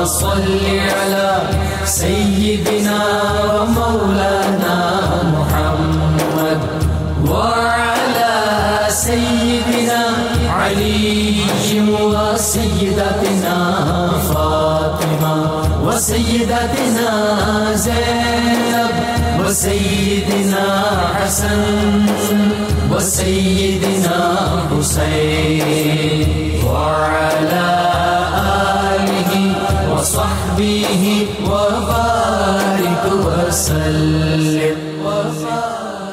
صل على سيدنا ومولانا محمد وعلى سيدنا علي وسيدتنا فاطمة وسيدتنا زينب وسيدنا حسن وسيدنا حسين وعلى آله وصحبه وبارك وسلم.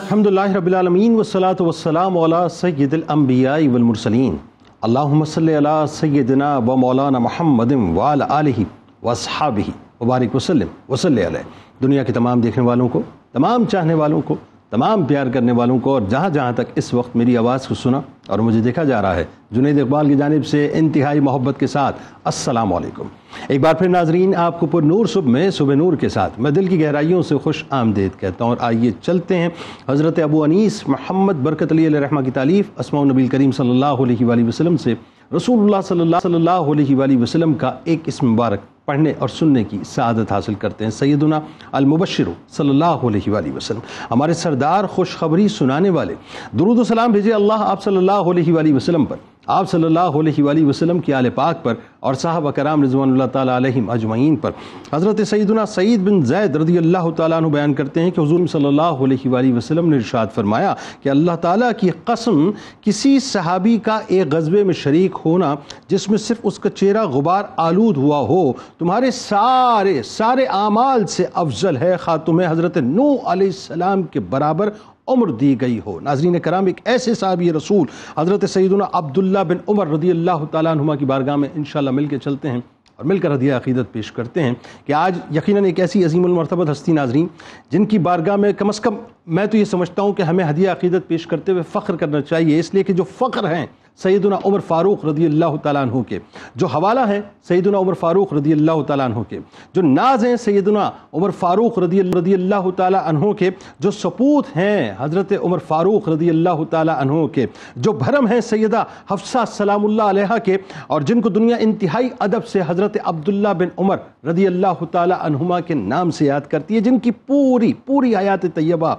الحمدللہ رب العالمین والصلاة والسلام علی سید الانبیاء والمرسلین. اللہم صلی علی سیدنا و مولانا محمد وعلی آلہ واصحابہ وبارک وسلم وصلی علیہ. دنیا کے تمام دیکھنے والوں کو، تمام چاہنے والوں کو، تمام پیار کرنے والوں کو، اور جہاں جہاں تک اس وقت میری آواز کو سنا اور مجھے دیکھا جا رہا ہے، جنید اقبال کی جانب سے انتہائی محبت کے ساتھ السلام علیکم. ایک بار پھر ناظرین، آپ کو پر نور صبح میں صبح نور کے ساتھ میں دل کی گہرائیوں سے خوش آمدید کہتا ہوں. اور آئیے چلتے ہیں حضرت ابو انیس محمد برکت علی علیہ رحمہ کی تالیف اسماء النبی کریم صلی اللہ علیہ وآلہ وسلم سے رسول اللہ صلی اللہ علیہ وآلہ وسلم کا ایک اسم مبارک پڑھنے اور سننے کی سعادت حاصل کرتے ہیں. سیدنا المبشر صلی اللہ علیہ وآلہ وسلم، ہمارے سردار، خوشخبری سنانے والے. درود و سلام بھیجے اللہ آپ صلی اللہ علیہ وآلہ وسلم پر، آپ صلی اللہ علیہ وآلہ وسلم کی آل پاک پر، اور صحابہ کرام رضوان اللہ تعالیٰ علیہم اجمعین پر. حضرت سیدنا سعید بن زید رضی اللہ تعالیٰ عنہ بیان کرتے ہیں کہ حضور صلی اللہ علیہ وآلہ وسلم نے ارشاد فرمایا کہ اللہ تعالیٰ کی قسم، کسی صحابی کا ایک غزوے میں شریک ہونا جس میں صرف اس کا چہرہ غبار آلود ہوا ہو تمہارے سارے اعمال سے افضل ہے، خواہ تمہیں حضرت نوح علیہ السلام کے برابر عمر دی گئی ہو. ناظرین کرام، ایک ایسے صحابی رسول حضرت سیدنا عبداللہ بن عمر رضی اللہ تعالیٰ عنہما کی بارگاہ میں انشاءاللہ مل کے چلتے ہیں اور مل کر ہدیہ عقیدت پیش کرتے ہیں کہ آج یقیناً ایک ایسی عظیم المرتبت ہستی ناظرین جن کی بارگاہ میں کم از کم میں تو یہ سمجھتا ہوں کہ ہمیں ہدیہ عقیدت پیش کرتے ہوئے فخر کرنا چاہیے، اس لیے کہ جو فخر ہیں سیدنا عمر فاروق رضی اللہ تعالیٰ عنہ کے، جو حوالہ ہیں سیدنا عمر فاروق رضی اللہ تعالیٰ عنہ کے، جو ناز ہیں سیدنا عمر فاروق رضی اللہ تعالیٰ عنہ کے، جو سپوت ہیں حضرت عمر فاروق رضی اللہ تعالیٰ عنہ کے، جو بھرم ہیں سیدہ حفصہ سلام اللہ علیہا کے، اور جن کو دنیا انتہائی ادب سے حضرت عبداللہ بن عمر رضی اللہ تعالیٰ عنہما کے نام سے یاد کرتی ہے، جن کی پوری حیات طیبہ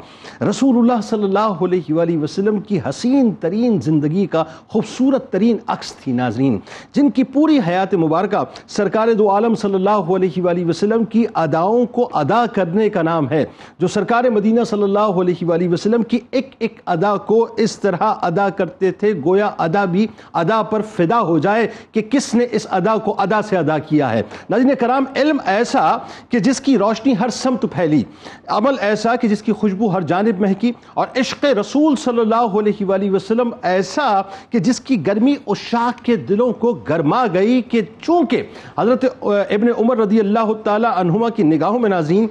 رسول اللہ صلی اللہ علیہ وآلہ وسلم کی حسین ترین زندگی کا خوبصورت ترین عکس تھی. ناظرین، جن کی پوری حیات مبارکہ سرکار دو عالم صلی اللہ علیہ وآلہ وسلم کی اداؤں کو ادا کرنے کا نام ہے، جو سرکار مدینہ صلی اللہ علیہ وآلہ وسلم کی ایک ادا کو اس طرح ادا کرتے تھے گویا ادا بھی ادا پر فدا ہو جائے کہ کس نے اس ادا کو ادا سے ادا کیا ہے. ناظرین کرام، علم ایسا کہ جس کی روشنی ہر سمت پھیلی، عمل ایسا کہ جس کی خوشبو ہر جانب مہکی، اور عشق رسول صلی اللہ علیہ وآلہ وسلم ایسا کہ جس کی گرمی عشاق کے دلوں کو گرما گئی، کہ چونکہ حضرت ابن عمر رضی اللہ تعالیٰ عنہما کی نگاہوں میں ناظرین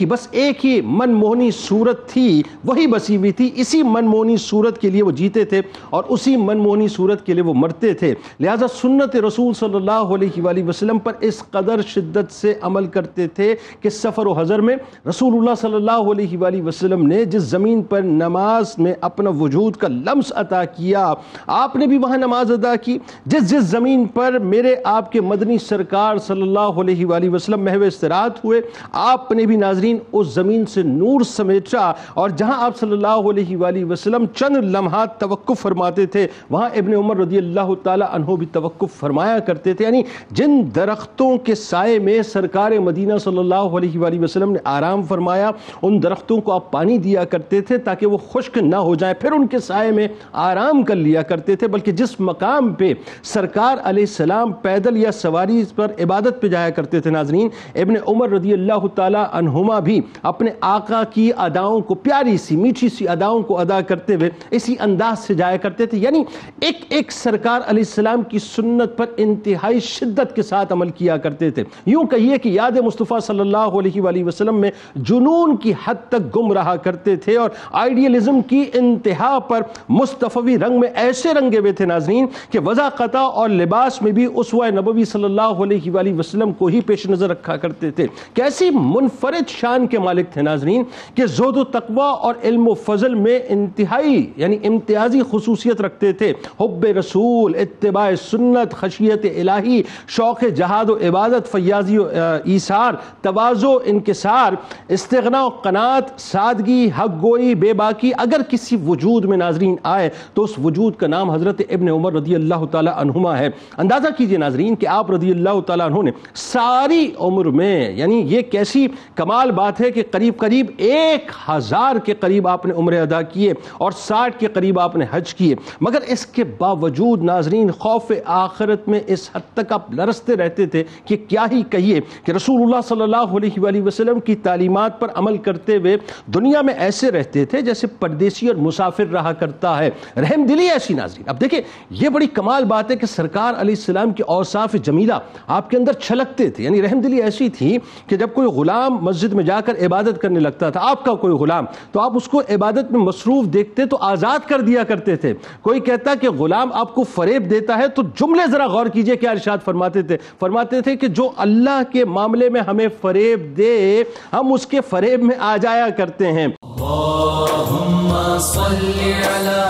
بس ایک ہی من موہنی صورت تھی، وہی بسی ہوئی تھی. اسی من موہنی صورت کے لیے وہ جیتے تھے اور اسی من موہنی صورت کے لیے وہ مرتے تھے. لہٰذا سنت رسول صلی اللہ علیہ وآلہ وسلم پر اس قدر شدت سے عمل کرتے تھے کہ سفر و حضر میں رسول اللہ صلی اللہ علیہ وآلہ وسلم نے جس زمین پر نماز میں اپنا وجود کا لمس عطا کیا، آپ نے بھی وہاں نماز ادا کی. جس زمین پر میرے آپ کے مدنی سرکار صلی اللہ علیہ وآلہ وسلم محو استراحت ہوئے، آپ نے بھی ناظرین اس زمین سے نور سمیٹا، اور جہاں آپ صلی اللہ علیہ وآلہ وسلم چند لمحات توقف فرماتے تھے، وہاں ابن عمر رضی اللہ تعالی عنہ بھی توقف فرمایا کرتے تھے. یعنی جن درختوں کے سائے میں سرکار مدینہ صلی اللہ علیہ وآلہ وسلم نے آرام فرمایا، ان درختوں کو آپ پانی دیا کرتے تھے تاکہ وہ خشک نہ ہو جائیں، پھر ان کے سائے میں آرام کر لیا کرتے تھے. بلکہ جس مقام پہ سرکار علیہ السلام پیدل یا سواری پر عبادت پہ جایا کرتے تھے ناظرین، ابن عمر رضی اللہ تعالی عنہما بھی اپنے آقا کی اداؤں کو، پیاری سی میٹھی سی اداؤں کو ادا کرتے ہوئے اسی انداز سے جایا کرتے تھے. یعنی ایک سرکار علیہ السلام کی سنت پر انتہائی شدت کے ساتھ عمل کیا کرتے تھے. یوں کہیے کہ یاد مصطفیٰ صلی اللہ علیہ وآلہ وسلم میں جنون کی حد تک گم رہا کرتے تھے، اور آئیڈیلزم کی انتہا پر مصطفی رنگ میں ایسے رنگے ہوئے تھے ناظرین کہ وضاقتہ اور لباس میں بھی اسوہ نبوی صلی اللہ علیہ وآلہ وسلم کو ہی پیش نظر رکھا کرتے تھے. کیسی منفرد شان کے مالک تھے ناظرین کہ زہد و تقوی اور علم و فضل میں انتہائی یعنی امتیازی خصوصیت رکھتے تھے. حب رسول، اتباع سنت، خشیت الہی، شوق جہاد و عبادت، فیاضی و ایثار، تواضع، انکسار، استغنا و قناعت، سادگی، حق گوئی، بے باکی. اگر کسی وجود میں ناظرین آئے تو اس وجود کا نام حضرت ابن عمر رضی اللہ تعالی عنہما ہے. اندازہ کیجئے ناظرین کہ آپ رضی اللہ تعالیٰ عنہ نے ساری عمر میں، یعنی یہ کیسی کمال بات ہے کہ قریب 1000 کے قریب آپ نے عمرے ادا کیے اور 60 کے قریب آپ نے حج کیے، مگر اس کے باوجود ناظرین خوف آخرت میں اس حد تک آپ لرزتے رہتے تھے کہ کیا ہی کہیے کہ رسول اللہ صلی اللہ علیہ وآلہ وسلم کی تعلیمات پر عمل کرتے ہوئے دنیا میں ایسے رہتے تھے جیسے پردیسی اور مسافر رہا کرتا ہے. رحم دلی ایسی ناظرین. اب دیکھیں یہ بڑی کمال بات ہے کہ سرکار علیہ السلام کی اوصاف جمیلہ آپ کے اندر چھلکتے تھے. یعنی رحم دلی ایسی تھی کہ جب کوئی غلام مسجد میں جا کر عبادت کرنے لگتا تھا، آپ کا کوئی غلام، تو آپ اس کو عبادت میں مصروف دیکھتے تو آزاد کر دیا کرتے تھے. کوئی کہتا کہ غلام آپ کو فریب دیتا ہے تو جملے ذرا غور کیجئے کیا ارشاد فرماتے تھے کہ جو اللہ کے معاملے میں ہمیں فریب دے ہم اس کے فریب میں آ جایا کرتے ہیں. اللهم صل على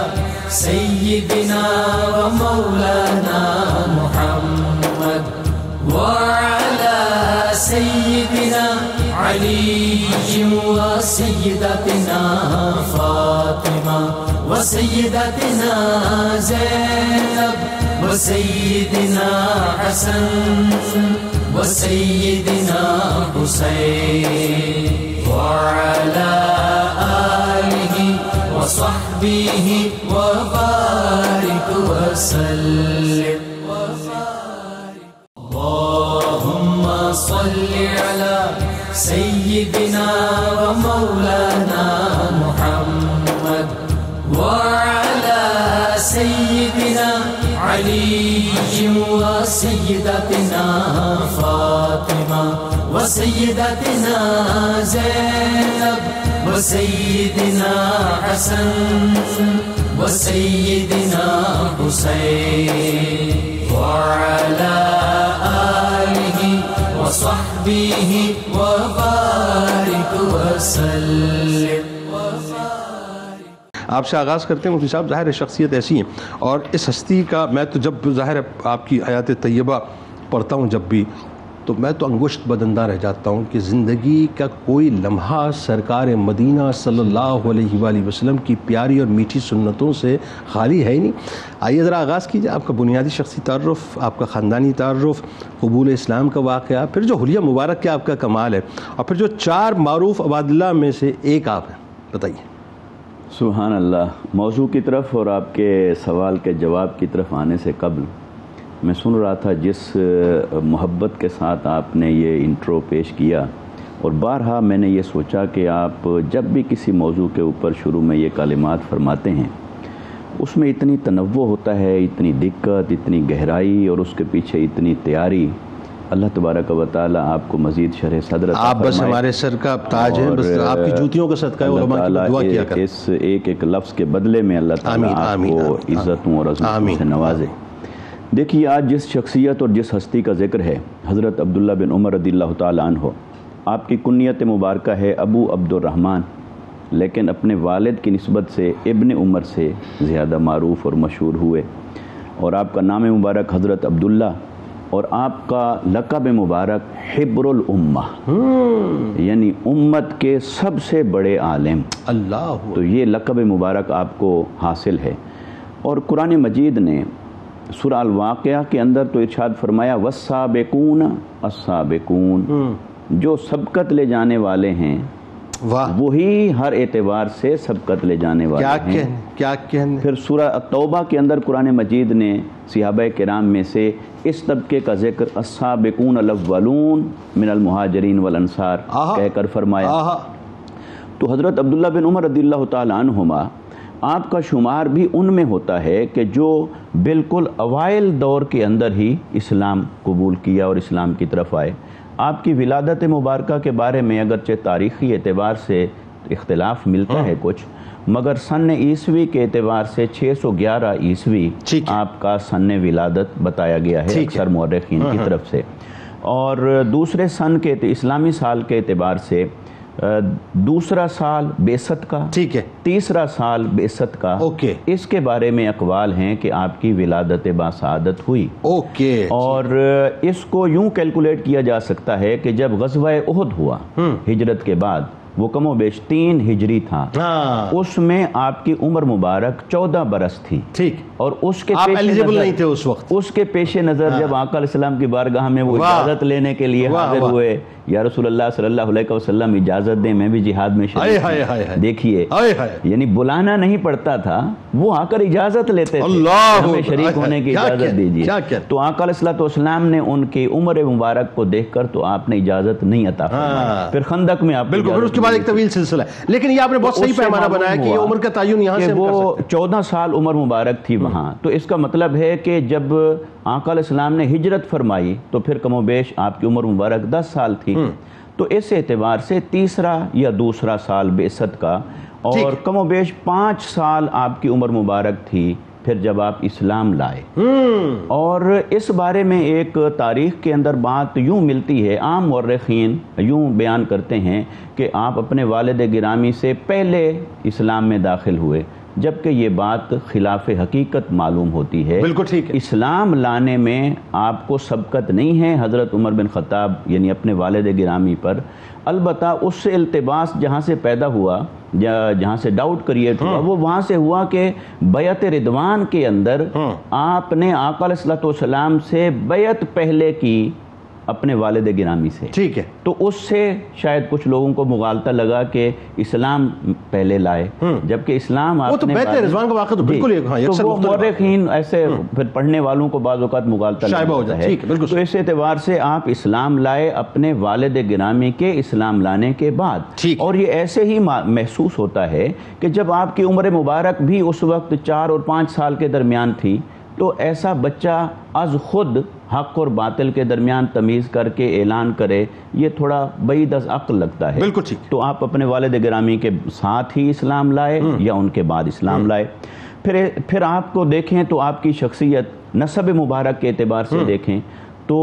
سيدنا ومولانا محمد وعلى سيدنا علي وسيدتنا فاطمة وسيدتنا زينب وسيدنا حسن وسيدنا حسين وعلى آله وصحبه وبارك وسلم. اللهم صل على سيدنا ومولانا محمد وعلى سيدنا علي وسيدتنا فاطمة وسيدتنا زينب وسيدنا حسن وسيدنا حسين وعلى آله وصحبه وبارك وسلم. آپ سے آغاز کرتے ہیں مفتی صاحب. ظاہر ہے شخصیت ایسی ہے اور اس ہستی کا میں تو جب ظاہر ہے آپ کی حیات طیبہ پڑھتا ہوں جب بھی تو میں تو انگشت بدندہ رہ جاتا ہوں کہ زندگی کا کوئی لمحہ سرکار مدینہ صلی اللہ علیہ وآلہ وسلم کی پیاری اور میٹھی سنتوں سے خالی ہے ہی نہیں. آئیے ذرا آغاز کیجئے آپ کا بنیادی شخصی تعارف، آپ کا خاندانی تعارف، قبول اسلام کا واقعہ، پھر جو حلیہ مبارک کے آپ کا کمال ہے اور پھر جو 4 معروف عباد اللہ میں سے ایک آپ ہیں. بتائیے. سبحان اللہ. موضوع کی طرف اور آپ کے سوال کے جواب کی طرف آنے سے قبل میں سن رہا تھا جس محبت کے ساتھ آپ نے یہ انٹرو پیش کیا، اور بارہا میں نے یہ سوچا کہ آپ جب بھی کسی موضوع کے اوپر شروع میں یہ کلمات فرماتے ہیں اس میں اتنی تنوع ہوتا ہے، اتنی دقت، اتنی گہرائی اور اس کے پیچھے اتنی تیاری. اللہ تبارک و تعالی آپ کو مزید شرح صدر عطا آپ بس فرمائے. ہمارے سر کا تاج ہیں، بس آپ کی جوتیوں کا صدقہ ہے. علماء کی دعا کیا کریں. اس ایک لفظ کے بدلے میں اللہ تعالیٰ آپ کو عزتوں اور عظمتوں سے نوازے. دیکھیے آج جس شخصیت اور جس ہستی کا ذکر ہے حضرت عبداللہ بن عمر رضی اللہ تعالیٰ عنہ. آپ کی کنیت مبارکہ ہے ابو عبد الرحمن، لیکن اپنے والد کی نسبت سے ابن عمر سے زیادہ معروف اور مشہور ہوئے. اور آپ کا نام مبارک حضرت عبداللہ اور آپ کا لقب مبارک حبر الامہ، یعنی امت کے سب سے بڑے عالم. اللہ. تو یہ لقب مبارک آپ کو حاصل ہے. اور قرآن مجید نے سورہ الواقعہ کے اندر تو ارشاد فرمایا والسابقون السابقون، جو سبقت لے جانے والے ہیں وہی ہر اعتبار سے سبقت لے جانے والے ہیں. کیا کہنے. پھر سورہ توبہ کے اندر قرآن مجید نے صحابہ کرام میں سے اس طبقے کا ذکر السابقون الاولون من المہاجرین والانصار کہہ کر فرمایا. تو حضرت عبداللہ بن عمر رضی اللہ تعالیٰ عنہما آپ کا شمار بھی ان میں ہوتا ہے کہ جو بالکل اوائل دور کے اندر ہی اسلام قبول کیا اور اسلام کی طرف آئے. آپ کی ولادت مبارکہ کے بارے میں اگرچہ تاریخی اعتبار سے اختلاف ملتا ہے کچھ، مگر سن عیسوی کے اعتبار سے 611 عیسوی آپ کا سن ولادت بتایا گیا ہے اکثر مورخین کی طرف سے، اور دوسرے سن کے اسلامی سال کے اعتبار سے دوسرا سال بعثت کا، ٹھیک ہے، تیسرا سال بعثت کا، اس کے بارے میں اقوال ہیں کہ آپ کی ولادت باسعادت ہوئی، اور اس کو یوں کیلکولیٹ کیا جا سکتا ہے کہ جب غزوہ احد ہوا ہجرت کے بعد، وہ کم و بیش 3 ہجری تھا، اس میں آپ کی عمر مبارک 14 برس تھی، ٹھیک، اور اس کے اس کے پیش نظر جب آقا علیہ السلام کی بارگاہ میں وہ اجازت لینے کے لیے حاضر ہوئے، یا رسول اللہ صلی اللہ علیہ وسلم اجازت دیں میں بھی جہاد میں شریک، دیکھیے یعنی بلانا نہیں پڑتا تھا، وہ آ کر اجازت لیتے تھے ہمیں شریک ہونے کی اجازت دیجیے، تو آقا علیہ السلام نے ان کی عمر مبارک کو دیکھ کر تو آپ نے اجازت نہیں عطا فرمائی، پھر خندق میں آپ بالکل، پھر اس کے بعد ایک طویل سلسلہ ہے، لیکن یہ آپ نے بہت صحیح پیمانہ بنایا کہ یہ عمر کا تعین یہاں سے وہ 14 سال عمر مبارک تھی وہاں، تو اس کا مطلب ہے کہ جب آقا علیہ السلام نے ہجرت فرمائی تو پھر کم و بیش آپ کی عمر مبارک 10 سال تھی، تو اس اعتبار سے تیسرا یا دوسرا سال بعثت کا، اور کم و بیش 5 سال آپ کی عمر مبارک تھی پھر جب آپ اسلام لائے، اور اس بارے میں ایک تاریخ کے اندر بات یوں ملتی ہے، عام مورخین یوں بیان کرتے ہیں کہ آپ اپنے والد گرامی سے پہلے اسلام میں داخل ہوئے، جبکہ یہ بات خلاف حقیقت معلوم ہوتی ہے، بالکل ٹھیک ہے، اسلام لانے میں آپ کو سبقت نہیں ہے حضرت عمر بن خطاب یعنی اپنے والد گرامی پر، البتہ اس سے التباس جہاں سے پیدا ہوا، جہاں سے ڈاؤٹ کریٹ ہوا، وہ وہاں سے ہوا کہ بیعت رضوان کے اندر آپ نے آقا علیہ السلام سے بیعت پہلے کی اپنے والد گرامی سے، ٹھیک ہے، تو اس سے شاید کچھ لوگوں کو مغالطہ لگا کہ اسلام پہلے لائے، جبکہ اسلام آپ نے تو وہ مورخین ایسے پھر پڑھنے والوں کو بعض اوقات مغالطہ لگا ہے، تو اس اعتبار سے آپ اسلام لائے اپنے والد گرامی کے اسلام لانے کے بعد، اور یہ ایسے ہی محسوس ہوتا ہے کہ جب آپ کی عمر مبارک بھی اس وقت 4 اور 5 سال کے درمیان تھی، تو ایسا بچہ از خود حق اور باطل کے درمیان تمیز کر کے اعلان کرے، یہ تھوڑا بعید از عقل لگتا ہے، بالکل ٹھیک، تو آپ اپنے والد گرامی کے ساتھ ہی اسلام لائے یا ان کے بعد اسلام لائے، پھر آپ کو دیکھیں تو آپ کی شخصیت نسب مبارک کے اعتبار سے دیکھیں تو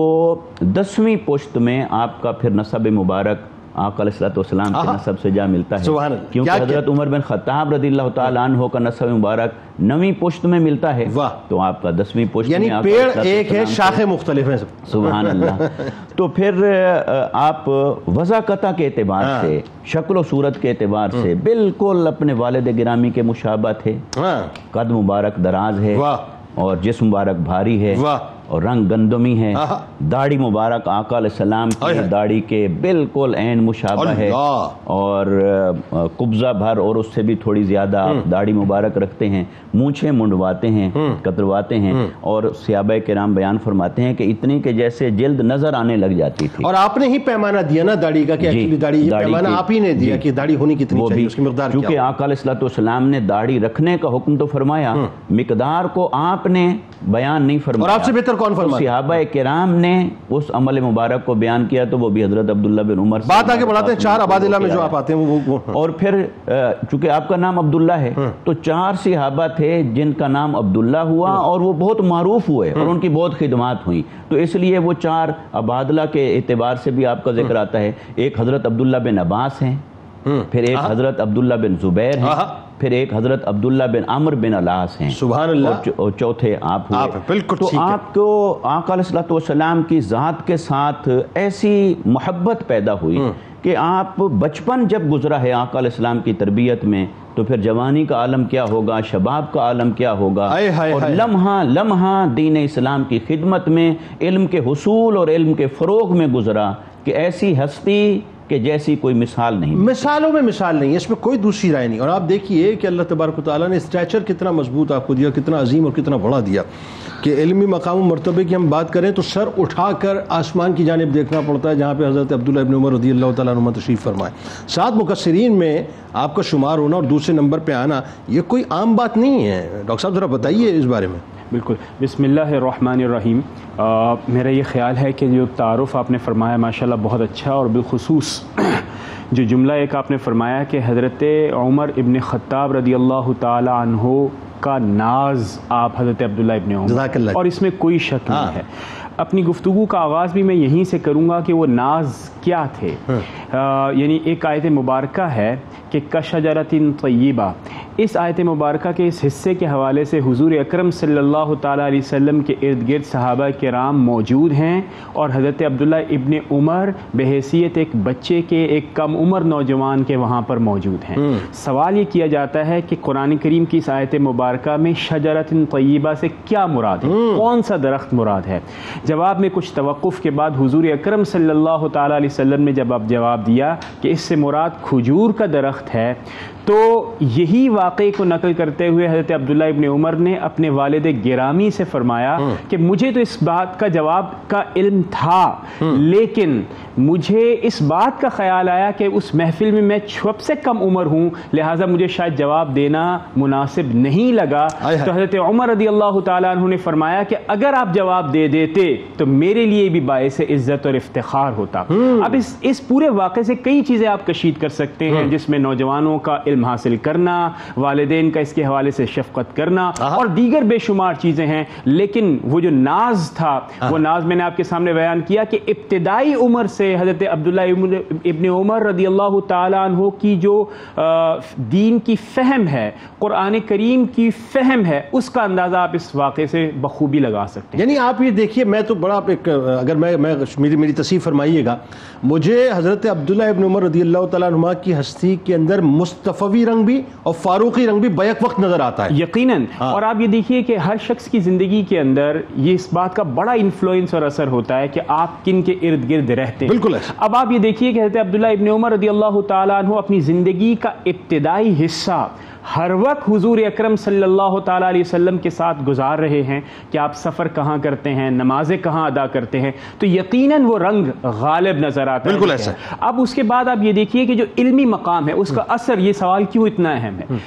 10ویں پشت میں آپ کا پھر نسب مبارک آقا علیہ السلام کے نسب سے جا ملتا ہے، کیونکہ حضرت عمر بن خطاب رضی اللہ تعالیٰ عنہ کا نسب مبارک 9ویں پشت میں ملتا ہے، تو آپ کا 10ویں پشت میں، یعنی پیڑ ایک ہے، شاخیں مختلف ہیں، سبحان اللہ، تو پھر آپ وضاقتہ کے اعتبار سے، شکل و صورت کے اعتبار سے بالکل اپنے والد گرامی کے مشابہ تھے، قد مبارک دراز ہے اور جسم مبارک بھاری ہے اور رنگ گندمی ہے، داڑھی مبارک آقا علیہ السلام کی داڑھی کے بالکل عین مشابہ ہے، اور قبضہ بھر اور اس سے بھی تھوڑی زیادہ آپ داڑھی مبارک رکھتے ہیں، مونچھیں منڈواتے ہیں، کترواتے ہیں، اور صحابہ کرام بیان فرماتے ہیں کہ اتنی کہ جیسے جلد نظر آنے لگ جاتی تھی، اور آپ نے ہی پیمانہ دیا نا داڑھی کا، کہ ایکچولی داڑھی یہ پیمانہ آپ ہی نے دیا کہ داڑھی ہونی کتنی چاہیے، اس کی مقدار کیا، کیونکہ آقا علیہ السلام نے داڑھی رکھنے کا حکم تو فرمایا، مقدار کو آپ نے بیان نہیں فرمایا، اور آپ سے بہتر کون فرمایا؟ صحابہ کرام نے اس عمل مبارک کو بیان کیا، تو وہ بھی حضرت عبداللہ بن عمر، بات آگے بڑھاتے ہیں، 4 عبادلہ میں جو آپ آتے ہیں وہ، اور پھر چونکہ آپ کا نام عبداللہ ہے تو 4 صحابہ تھے جن کا نام عبداللہ ہوا، اور وہ بہت معروف ہوئے اور ان کی بہت خدمات ہوئیں، تو اس لیے وہ 4 عبادلہ کے اعتبار سے بھی آپ کا ذکر آتا ہے، ایک حضرت عبداللہ بن عباس ہیں، پھر ایک حضرت عبداللہ بن زبیر ہیں، پھر ایک حضرت عبداللہ بن عمر بن العاص ہیں، سبحان اللہ، اور چوتھے آپ ہوئے، تو آپ کو آقا علیہ السلام کی ذات کے ساتھ ایسی محبت پیدا ہوئی کہ آپ بچپن جب گزرا ہے آقا علیہ السلام کی تربیت میں، تو پھر جوانی کا عالم کیا ہوگا، شباب کا عالم کیا ہوگا، اور لمحہ لمحہ دین اسلام کی خدمت میں، علم کے حصول اور علم کے فروغ میں گزرا، کہ ایسی ہستی کہ جیسی کوئی مثال نہیں، مثالوں میں مثال نہیں، اس میں کوئی دوسری رائے نہیں، اور آپ دیکھیے کہ اللہ تبارک و تعالیٰ نے اسٹیچر کتنا مضبوط آپ کو دیا، کتنا عظیم اور کتنا بڑا دیا، کہ علمی مقام و مرتبے کی ہم بات کریں تو سر اٹھا کر آسمان کی جانب دیکھنا پڑتا ہے، جہاں پہ حضرت عبداللہ ابن عمر رضی اللہ تعالیٰ عنہ تشریف فرمائے، 7 مکثرین میں آپ کا شمار ہونا اور دوسرے نمبر پہ آنا، یہ کوئی عام بات نہیں ہے، ڈاکٹر صاحب ذرا بتائیے اس بارے میں۔ بالکل، بسم اللہ الرحمن الرحیم، میرا یہ خیال ہے کہ جو تعارف آپ نے فرمایا ماشاءاللہ بہت اچھا، اور بالخصوص جو جملہ ایک آپ نے فرمایا کہ حضرت عمر ابن خطاب رضی اللہ تعالی عنہ کا ناز آپ حضرت عبداللہ ابن عمر، اور اس میں کوئی شک نہیں ہے. اپنی گفتگو کا آغاز بھی میں یہیں سے کروں گا کہ وہ ناز کیا تھے. یعنی ایک آیت مبارکہ ہے کہ کشجرۃ طیبہ، اس آیت مبارکہ کے اس حصے کے حوالے سے حضور اکرم صلی اللہ تعالیٰ علیہ وسلم کے ارد گرد صحابہ کرام موجود ہیں، اور حضرت عبداللہ ابن عمر بحیثیت ایک بچے کے، ایک کم عمر نوجوان کے وہاں پر موجود ہیں. سوال یہ کیا جاتا ہے کہ قرآن کریم کی اس آیت مبارکہ میں شجرۃ طیبہ سے کیا مراد ہے، کون سا درخت مراد ہے؟ جواب میں کچھ توقف کے بعد حضور اکرم صلی اللہ تعالیٰ علیہ وسلم نے جب جواب دیا کہ اس سے مراد کھجور کا درخت ہے، تو یہی واقعے کو نقل کرتے ہوئے حضرت عبداللہ ابن عمر نے اپنے والد گرامی سے فرمایا کہ مجھے تو اس بات کا جواب کا علم تھا، لیکن مجھے اس بات کا خیال آیا کہ اس محفل میں سب سے کم عمر ہوں، لہٰذا مجھے شاید جواب دینا مناسب نہیں لگا. تو حضرت عمر رضی اللہ تعالیٰ عنہ نے فرمایا کہ اگر آپ جواب دے دیتے تو میرے لیے بھی باعث عزت اور افتخار ہوتا. اب اس پورے واقعے سے کئی چیزیں آپ کشید کر سکتے ہیں، جس میں نوجوانوں کا علم حاصل کرنا، والدین کا اس کے حوالے سے شفقت کرنا، اور دیگر بے شمار چیزیں ہیں. لیکن وہ جو ناز تھا، وہ ناز میں نے آپ کے سامنے بیان کیا کہ ابتدائی عمر سے حضرت عبداللہ ابن عمر رضی اللہ تعالیٰ عنہ کی جو دین کی فہم ہے، قرآن کریم کی فہم ہے، اس کا اندازہ آپ اس واقعے سے بخوبی لگا سکتے ہیں. یعنی آپ یہ دیکھیے، میں تو بڑا اگر میری تصحیح فرمائیے گا، مجھے حضرت عبداللہ ابن عمر رضی اللہ تعالیٰ عنہ کی ہستی کے اندر مصطفی رنگ بھی اور فاروقی رنگ بھی بیک وقت نظر آتا ہے یقیناً. اور آپ یہ دیکھیے کہ ہر شخص کی زندگی کے اندر یہ اس بات کا بڑا انفلوئنس اور اثر ہوتا ہے کہ آپ کن کے ارد گرد رہتے ہیں. بالکل ایسا. اب آپ یہ دیکھیے کہ حضرت عبداللہ ابن عمر رضی اللہ تعالیٰ عنہ اپنی زندگی کا ابتدائی حصہ ہر وقت حضور اکرم صلی اللہ تعالیٰ علیہ وسلم کے ساتھ گزار رہے ہیں کہ آپ سفر کہاں کرتے ہیں، نمازیں کہاں ادا کرتے ہیں، تو یقیناً وہ رنگ غالب نظر آتا ہے. بالکل ایسا. اب اس کے بعد آپ یہ دیکھیے کہ جو علمی مقام ہے اس کا اثر، یہ سوال کیوں اتنا اہم ہے؟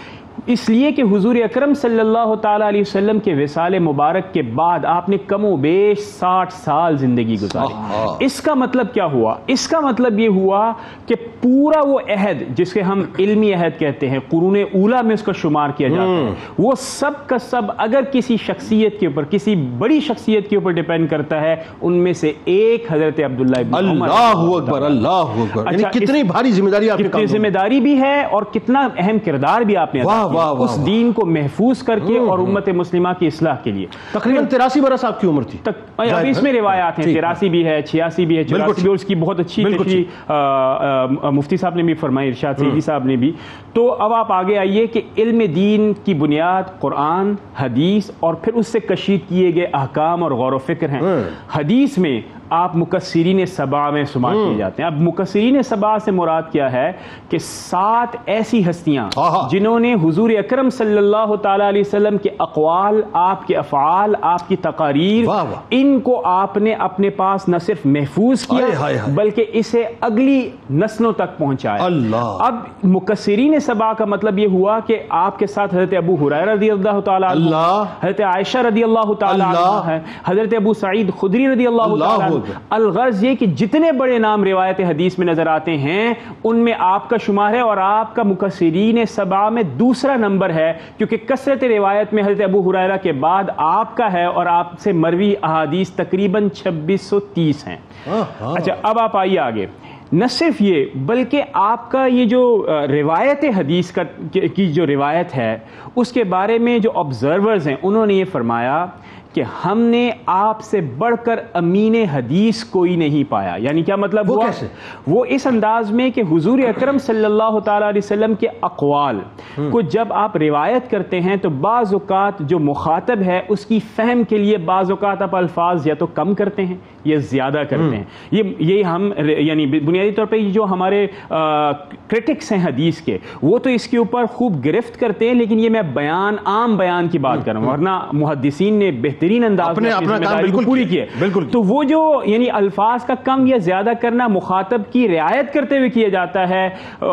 اس لیے کہ حضور اکرم صلی اللہ تعالیٰ علیہ وسلم کے وصال مبارک کے بعد آپ نے کم و بیش 60 سال زندگی گزاری. اس کا مطلب کیا ہوا؟ اس کا مطلب یہ ہوا کہ پورا وہ عہد جس کے ہم علمی عہد کہتے ہیں، قرون اولا میں اس کا شمار کیا جاتا ہے، وہ سب کا سب اگر کسی شخصیت کے اوپر، کسی بڑی شخصیت کے اوپر ڈیپینڈ کرتا ہے، ان میں سے ایک حضرت عبداللہ ابن عمر. اللہ اکبر، اللہ اکبر. یعنی کتنی بھاری ذمہ داری، کتنی ذمہ داری بھی ہے اور کتنا اہم کردار بھی آپ نے اس دین کو محفوظ کر کے اور امت مسلمہ کی اصلاح کے لیے. تقریباً 83 برس آپ کی عمر تھی. ابھی اس میں روایات ہیں 83 بھی ہے، 86 بھی ہے، 84 بھی، اور اس کی بہت اچھی مفتی صاحب نے بھی فرمائی، ارشاد سیدی صاحب نے بھی. تو اب آپ آگے آئیے کہ علم دین کی بنیاد قرآن، حدیث اور پھر اس سے کشید کیے گئے احکام اور غور و فکر ہیں. حدیث میں آپ مکثرین سبع میں شمار کیے جاتے ہیں. اب مکثرین سبع سے مراد کیا ہے کہ 7 ایسی ہستیاں جنہوں نے حضور اکرم صلی اللہ تعالی علیہ وسلم کے اقوال، آپ کے افعال، آپ کی تقاریر، ان کو آپ نے اپنے پاس نہ صرف محفوظ کیا بلکہ اسے اگلی نسلوں تک پہنچایا. اب مکثرین سبع کا مطلب یہ ہوا کہ آپ کے ساتھ حضرت ابو ہریرہ رضی اللہ تعالی عنہ، حضرت عائشہ رضی اللہ تعالی عنہ ہے، حضرت ابو سعید خدری رضی اللہ تعالی عنہ. الغرض یہ کہ جتنے بڑے نام روایت حدیث میں نظر آتے ہیں ان میں آپ کا شمار ہے، اور آپ کا مکثرین سبع میں دوسرا نمبر ہے، کیونکہ کثرت روایت میں حضرت ابو ہریرہ کے بعد آپ کا ہے، اور آپ سے مروی احادیث تقریباً 2630 ہیں. اچھا، اب آپ آئیے آگے. نہ صرف یہ بلکہ آپ کا یہ جو روایت حدیث کی جو روایت ہے اس کے بارے میں جو آبزرورز ہیں انہوں نے یہ فرمایا کہ ہم نے آپ سے بڑھ کر امین حدیث کوئی نہیں پایا. یعنی کیا مطلب ہوا؟ وہ اس انداز میں کہ حضور اکرم صلی اللہ تعالی علیہ وسلم کے اقوال کو جب آپ روایت کرتے ہیں تو بعض اوقات جو مخاطب ہے اس کی فہم کے لیے بعض اوقات آپ الفاظ یا تو کم کرتے ہیں یا زیادہ کرتے ہیں. یہ ہم یعنی بنیادی طور پہ جو ہمارے کرٹکس ہیں حدیث کے، وہ تو اس کے اوپر خوب گرفت کرتے ہیں، لیکن یہ میں عام بیان کی بات کر رہا ہوں، ورنہ محدثین نے بہترین انداز میں اپنی ذمہ داری کو پوری کی ہے. تو وہ جو یعنی الفاظ کا کم یا زیادہ کرنا مخاطب کی رعایت کرتے ہوئے کیا جاتا ہے.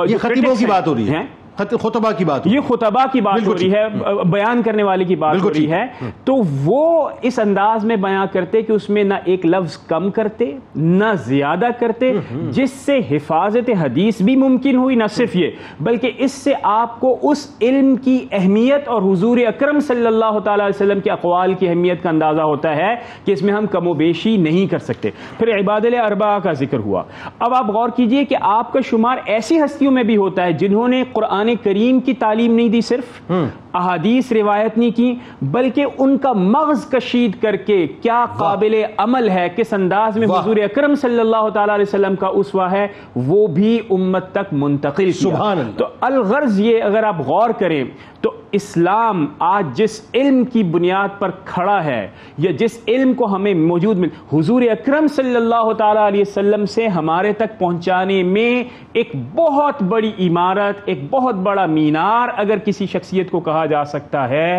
یہ خطیبوں کی بات ہو رہی ہے، خطبہ کی بات، یہ خطبہ کی بات ہو رہی ہے، بیان کرنے والے کی بات ہو رہی ہے، تو وہ اس انداز میں بیان کرتے کہ اس میں نہ ایک لفظ کم کرتے نہ زیادہ کرتے، جس سے حفاظت حدیث بھی ممکن ہوئی، نہ صرف یہ بلکہ اس سے آپ کو اس علم کی اہمیت اور حضور اکرم صلی اللہ تعالی علیہ وسلم کے اقوال کی اہمیت کا اندازہ ہوتا ہے کہ اس میں ہم کم و بیشی نہیں کر سکتے۔ پھر عباد الاربعہ کا ذکر ہوا۔ اب آپ غور کیجئے کہ آپ کا شمار ایسی ہستیوں میں بھی ہوتا ہے جنہوں نے قرآن کریم کی تعلیم نہیں دی، صرف احادیث روایت نہیں کی، بلکہ ان کا مغز کشید کر کے کیا قابل عمل ہے، کس انداز میں حضور اکرم صلی اللہ تعالی علیہ وسلم کا اسوہ ہے، وہ بھی امت تک منتقل کیا۔ سبحان اللہ۔ تو الغرض یہ، اگر آپ غور کریں تو اسلام آج جس علم کی بنیاد پر کھڑا ہے، یا جس علم کو ہمیں موجود حضور اکرم صلی اللہ تعالی علیہ وسلم سے ہمارے تک پہنچانے میں ایک بہت بڑی عمارت، ایک بہت بڑا مینار اگر کسی شخصیت کو کہا جا سکتا ہے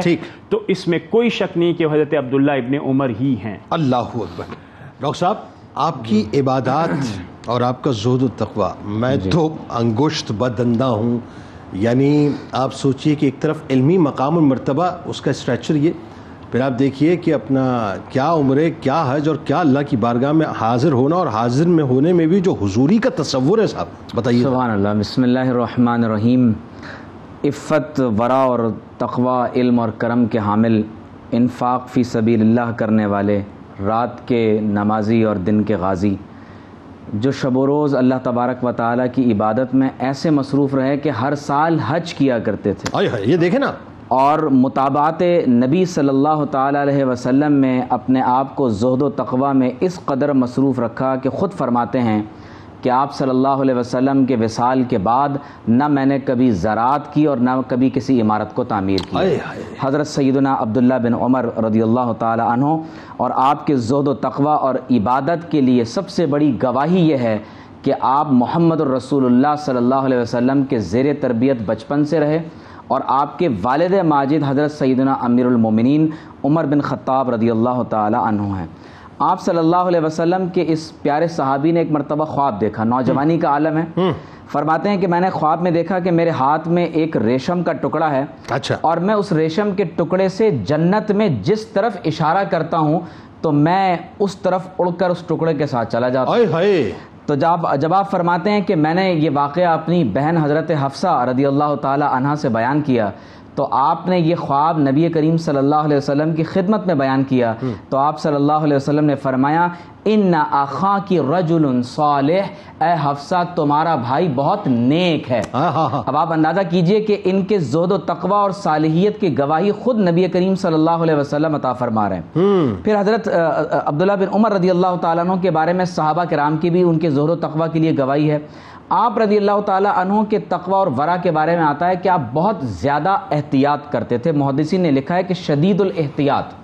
تو اس میں کوئی شک نہیں کہ حضرت عبداللہ ابن عمر ہی ہیں۔ اللہ اکبر۔ ڈاکٹر صاحب، آپ کی عبادات اور آپ کا زہد و تقوی، میں تو انگشت بدندہ ہوں، یعنی آپ سوچئے کہ ایک طرف علمی مقام اور مرتبہ، اس کا اسٹریچر یہ، پھر آپ دیکھیے کہ اپنا کیا عمرے، کیا حج اور کیا اللہ کی بارگاہ میں حاضر ہونا، اور حاضر میں ہونے میں بھی جو حضوری کا تصور ہے، صاحب بتائیے۔ سبحان اللہ، بسم اللہ الرحمن الرحیم۔ عفت، ورع اور تقوی، علم اور کرم کے حامل، انفاق فی سبیل اللہ کرنے والے، رات کے نمازی اور دن کے غازی، جو شب و روز اللہ تبارک و تعالیٰ کی عبادت میں ایسے مصروف رہے کہ ہر سال حج کیا کرتے تھے، یہ دیکھیں نا، اور مطابعت نبی صلی اللہ تعالیٰ علیہ وسلم میں اپنے آپ کو زہد و تقوی میں اس قدر مصروف رکھا کہ خود فرماتے ہیں کہ آپ صلی اللہ علیہ وسلم کے وصال کے بعد نہ میں نے کبھی زراعت کی اور نہ کبھی کسی عمارت کو تعمیر کی۔ حضرت سیدنا عبداللہ بن عمر رضی اللہ تعالی عنہ اور آپ کے زہد و تقوی اور عبادت کے لیے سب سے بڑی گواہی یہ ہے کہ آپ محمد الرسول اللہ صلی اللہ علیہ وسلم کے زیر تربیت بچپن سے رہے، اور آپ کے والد ماجد حضرت سیدنا امیر المومنین عمر بن خطاب رضی اللہ تعالی عنہ ہیں۔ آپ صلی اللہ علیہ وسلم کے اس پیارے صحابی نے ایک مرتبہ خواب دیکھا، نوجوانی کا عالم ہے، فرماتے ہیں کہ میں نے خواب میں دیکھا کہ میرے ہاتھ میں ایک ریشم کا ٹکڑا ہے، اور میں اس ریشم کے ٹکڑے سے جنت میں جس طرف اشارہ کرتا ہوں تو میں اس طرف اڑ کر اس ٹکڑے کے ساتھ چلا جاتا ہوں۔ تو جب آپ فرماتے ہیں کہ میں نے یہ واقعہ اپنی بہن حضرت حفصہ رضی اللہ تعالی عنہا سے بیان کیا، تو آپ نے یہ خواب نبی کریم صلی اللہ علیہ وسلم کی خدمت میں بیان کیا، تو آپ صلی اللہ علیہ وسلم نے فرمایا ان اخاکی رجل صالح، اے حفصہ تمہارا بھائی بہت نیک ہے۔ اب آپ اندازہ کیجئے کہ ان کے زہد و تقوی اور صالحیت کی گواہی خود نبی کریم صلی اللہ علیہ وسلم عطا فرما رہے ہیں۔ پھر حضرت عبداللہ بن عمر رضی اللہ تعالیٰ عنہ کے بارے میں صحابہ کرام کی بھی ان کے زہد و تقوی کے لیے گواہی ہے۔ آپ رضی اللہ تعالیٰ عنہ کے تقوی اور ورع کے بارے میں آتا ہے کہ آپ بہت زیادہ احتیاط کرتے تھے۔ محدثین نے لکھا ہے کہ شدید الاحتیاط،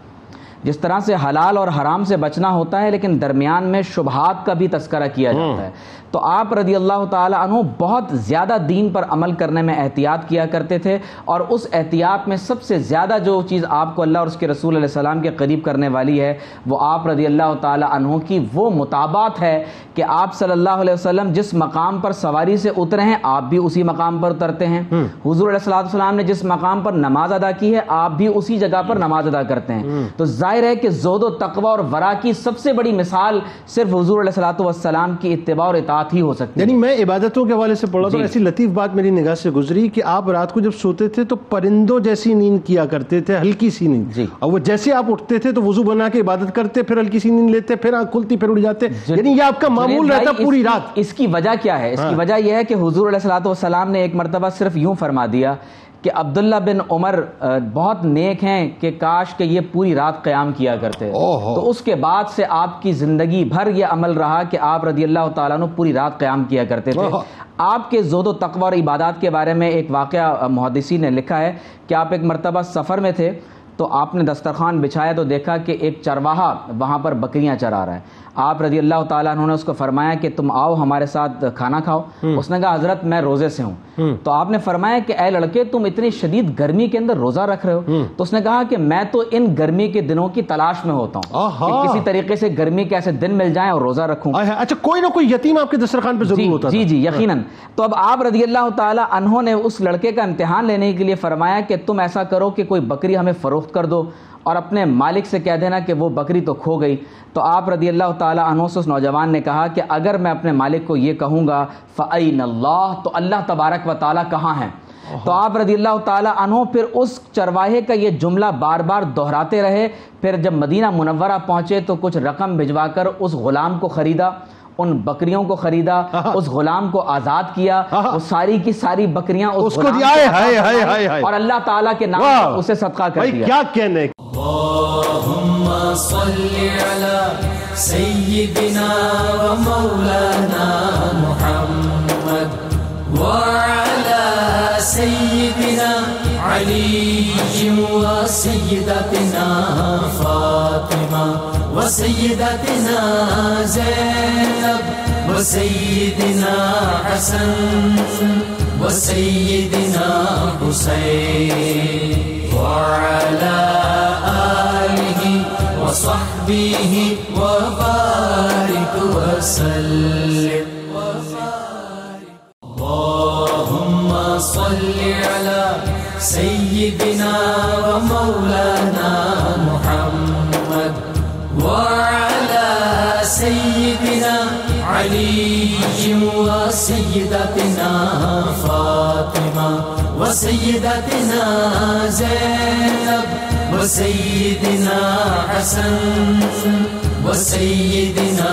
جس طرح سے حلال اور حرام سے بچنا ہوتا ہے لیکن درمیان میں شبہات کا بھی تذکرہ کیا جاتا ہے، تو آپ رضی اللہ تعالی عنہ بہت زیادہ دین پر عمل کرنے میں احتیاط کیا کرتے تھے، اور اس احتیاط میں سب سے زیادہ جو چیز آپ کو اللہ اور اس کے رسول علیہ السلام کے قریب کرنے والی ہے وہ آپ رضی اللہ تعالی عنہ کی وہ مطابعت ہے کہ آپ صلی اللہ علیہ وسلم جس مقام پر سواری سے اترے ہیں آپ بھی اسی مقام پر اترتے ہیں، حضور علیہ السلام نے جس مقام پر نماز ادا کی ہے آپ بھی اسی جگہ پر نماز ادا کرتے ہیں۔ تو ظاہر ہے کہ زہد و تقوی اور ورع کی سب سے بڑی مثال صرف حضور علیہ السلام کی اتباع اور اطاعت ہی ہو سکتی ہے۔ یعنی میں عبادتوں کے حوالے سے پڑھا تو ایسی لطیف بات میری نگاہ سے گزری کہ آپ رات کو جب سوتے تھے تو پرندوں جیسی نیند کیا کرتے تھے، ہلکی سی نیند، اور وہ جیسے آپ اٹھتے تھے تو وضو بنا کے عبادت کرتے، پھر ہلکی سی نیند لیتے، پھر آنکھ کھلتی پھر اٹھ جاتے، یعنی یہ آپ کا معمول رہتا پوری رات۔ اس کی وجہ کیا ہے؟ اس کی وجہ یہ ہے کہ حضور علیہ السلام نے ایک مرتبہ صرف یوں فرما دیا کہ عبداللہ بن عمر بہت نیک ہیں کہ کاش کہ یہ پوری رات قیام کیا کرتے، تو اس کے بعد سے آپ کی زندگی بھر یہ عمل رہا کہ آپ رضی اللہ تعالیٰ عنہ پوری رات قیام کیا کرتے تھے۔ آپ کے زہد و تقوی اور عبادات کے بارے میں ایک واقعہ محدثین نے لکھا ہے کہ آپ ایک مرتبہ سفر میں تھے تو آپ نے دسترخوان بچھایا تو دیکھا کہ ایک چرواہا وہاں پر بکریاں چرا رہا ہے. آپ رضی اللہ تعالیٰ عنہ نے اس کو فرمایا کہ تم آؤ ہمارے ساتھ کھانا کھاؤ. اس نے کہا حضرت میں روزے سے ہوں. تو آپ نے فرمایا کہ اے لڑکے تم اتنی شدید گرمی کے اندر روزہ رکھ رہے ہو. تو اس نے کہا کہ میں تو ان گرمی کے دنوں کی تلاش میں ہوتا ہوں کہ کسی طریقے سے گرمی کے ایسے دن مل جائیں اور روزہ رکھوں. اچھا کوئی نہ کوئی یتیم آپ کے دسترخوان پہ ضرور ہوتا تھا. جی یقیناً. تو اب آپ رضی اللہ تعالیٰ عنہ نے اس لڑکے کا امتحان لینے کے لیے فرمایا کہ تم ایسا کرو کہ کوئی بکری ہمیں فروخت کر دو اور اپنے مالک سے کہہ دینا کہ وہ بکری تو کھو گئی. تو آپ رضی اللہ تعالیٰ عنہ سے اس نوجوان نے کہا کہ اگر میں اپنے مالک کو یہ کہوں گا فَأَيْنَ اللَّهُ تو اللہ تبارک و تعالیٰ کہاں ہیں. تو آپ رضی اللہ تعالیٰ عنہ پھر اس چرواہے کا یہ جملہ بار بار دہراتے رہے. پھر جب مدینہ منورہ پہنچے تو کچھ رقم بھجوا کر اس غلام کو خریدا, ان بکریوں کو خریدا, اس غلام کو آزاد کیا, وہ ساری کی ساری بکریاں اس کو دیا اور اللہ تعالیٰ کے نام پر اسے صدقہ کر دیا. کیا کہنے. اللہم صلی علی سیدنا و مولانا محمد وعلی سیدنا علی و سیدتنا فاطمہ و سیدتنا زینب و سیدنا حسن و سیدنا حسین وعلى آله وصحبه وبارك وسلم. اللهم صل على سيدنا ومولانا محمد وعلى سيدنا علي وسيدتنا فاطمة وسيدتنا زينب وسيدنا حسن وسيدنا